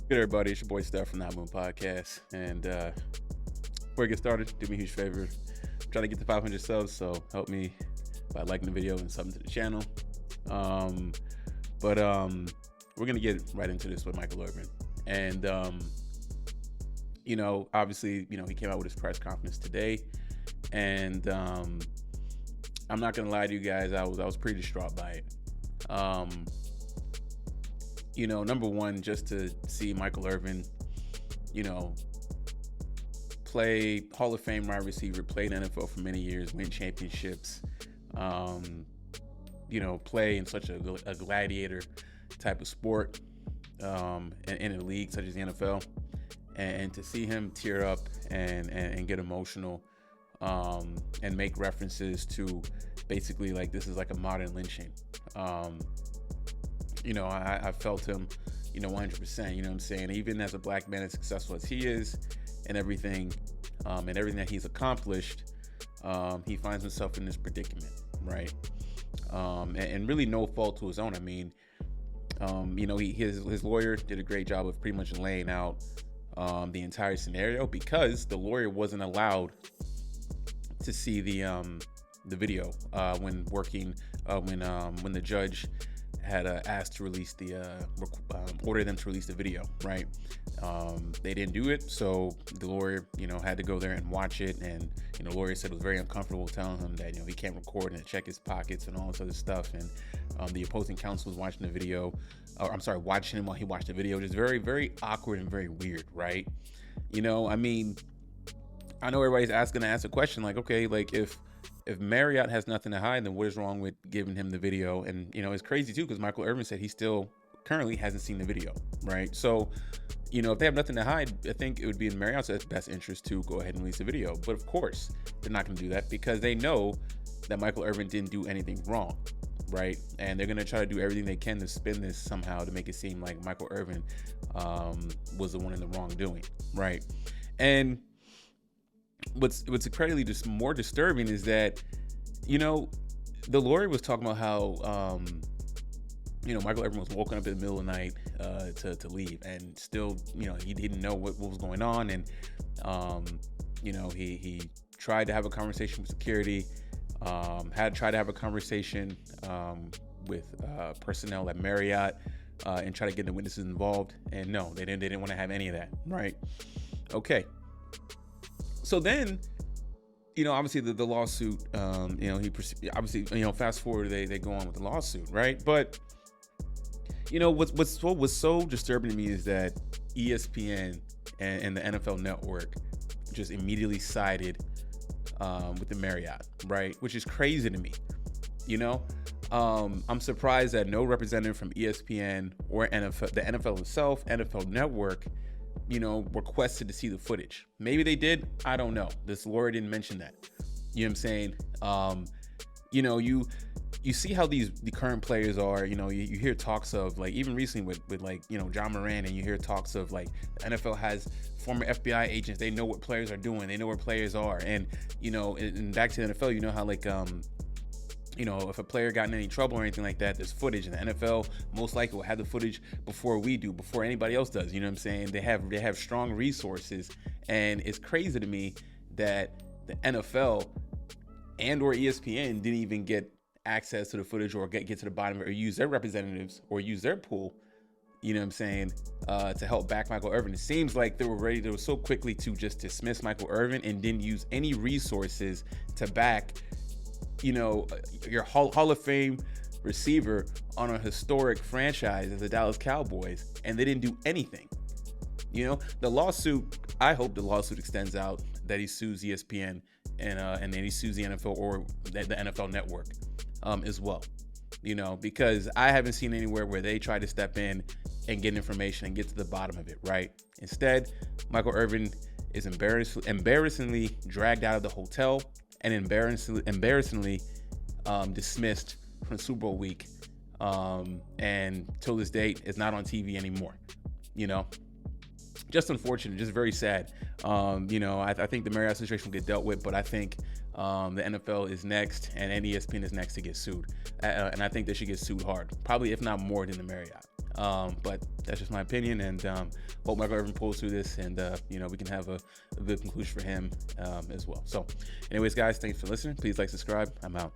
Good, everybody. It's your boy Steph from the Hot Moon Podcast. And before we get started, do me a huge favor. I'm trying to get to 500 subs, so help me by liking the video and subbing to the channel. But we're going to get right into this with Michael Irvin. And, obviously, he came out with his press conference today. And I'm not going to lie to you guys, I was pretty distraught by it. Number one, just to see Michael Irvin, play Hall of Fame wide receiver, played in the NFL for many years, win championships, play in such a gladiator type of sport, in a league such as the NFL, and to see him tear up and get emotional, and make references to basically like this is like a modern lynching. I felt him, 100%, you know what I'm saying? Even as a black man as successful as he is and everything that he's accomplished, he finds himself in this predicament, right? And really no fault to his own. I mean, his lawyer did a great job of pretty much laying out the entire scenario, because the lawyer wasn't allowed to see the video when the judge had asked to release order them to release the video, right? They didn't do it, so the lawyer, had to go there and watch it, and the lawyer said it was very uncomfortable telling him that he can't record and check his pockets and all this other stuff, and the opposing counsel was watching the video, watching him while he watched the video, just very, very awkward and very weird, right? I mean, I know everybody's gonna ask a question like, okay, like if Marriott has nothing to hide, then what is wrong with giving him the video? And, it's crazy too, because Michael Irvin said he still currently hasn't seen the video, right? So, if they have nothing to hide, I think it would be in Marriott's best interest to go ahead and release the video. But of course, they're not going to do that, because they know that Michael Irvin didn't do anything wrong, right? And they're going to try to do everything they can to spin this somehow to make it seem like Michael Irvin was the one in the wrongdoing, right? And what's incredibly just more disturbing is that, the lawyer was talking about how, Michael Irvin was woken up in the middle of the night to leave, and still, he didn't know what was going on. And, he tried to have a conversation with security, had tried to have a conversation with personnel at Marriott and try to get the witnesses involved. And no, they didn't want to have any of that, right? Okay. So then, obviously the lawsuit, fast forward, they go on with the lawsuit, right? But, what was so disturbing to me is that ESPN and the NFL Network just immediately sided with the Marriott, right? Which is crazy to me, I'm surprised that no representative from ESPN or NFL, the NFL itself, NFL Network, requested to see the footage. Maybe they did. I don't know. This lawyer didn't mention that. You know what I'm saying? You see how the current players are. You hear talks of, like, even recently with like, John Moran, and you hear talks of like the NFL has former FBI agents. They know what players are doing. They know where players are. And, and back to the NFL, how like, if a player got in any trouble or anything like that, there's footage, and the NFL most likely will have the footage before we do, before anybody else does. You know what I'm saying? They have strong resources, and it's crazy to me that the NFL and or ESPN didn't even get access to the footage, or get to the bottom of it, or use their representatives, or use their pool, you know what I'm saying, to help back Michael Irvin. It seems like they were so quickly to just dismiss Michael Irvin and didn't use any resources to back your Hall of Fame receiver on a historic franchise as the Dallas Cowboys, and they didn't do anything. The lawsuit, I hope the lawsuit extends out, that he sues ESPN and then he sues the NFL or the NFL Network as well, because I haven't seen anywhere where they try to step in and get information and get to the bottom of it, right? Instead, Michael Irvin is embarrassingly dragged out of the hotel and embarrassingly dismissed from Super Bowl week, and till this date is not on TV anymore. Just unfortunate, just very sad. I think the Marriott situation will get dealt with, but I think the NFL is next, and ESPN is next to get sued, and I think they should get sued hard, probably if not more than the Marriott. But that's just my opinion, and hope Michael Irvin pulls through this, and we can have a good conclusion for him as well. So anyways, guys, thanks for listening. Please like, subscribe. I'm out.